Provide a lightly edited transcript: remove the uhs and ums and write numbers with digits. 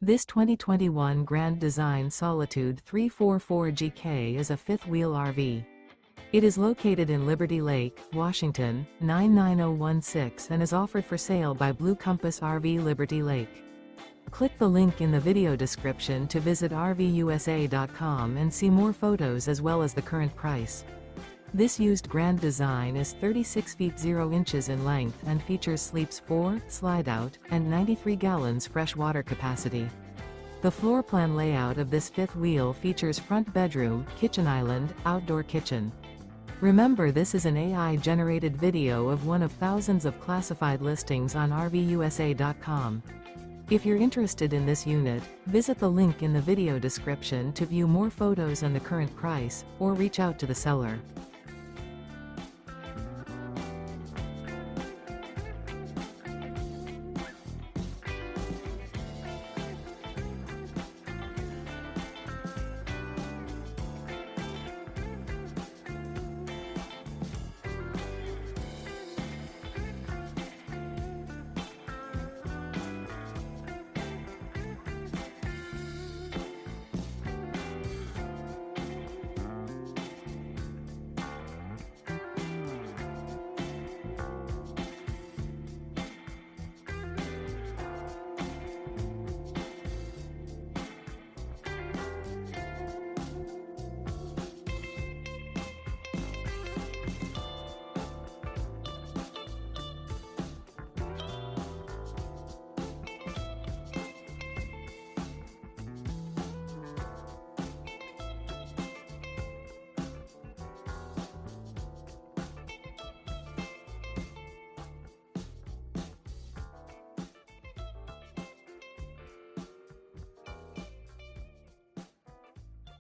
This 2021 Grand Design Solitude 344GK is a fifth-wheel RV. It is located in Liberty Lake, Washington, 99016 and is offered for sale by Blue Compass RV Liberty Lake. Click the link in the video description to visit RVUSA.com and see more photos as well as the current price. This used Grand Design is 36 feet 0 inches in length and features sleeps 4, slide-out, and 93 gallons fresh water capacity. The floor plan layout of this fifth wheel features front bedroom, kitchen island, outdoor kitchen. Remember, this is an AI-generated video of one of thousands of classified listings on RVUSA.com. If you're interested in this unit, visit the link in the video description to view more photos and the current price, or reach out to the seller.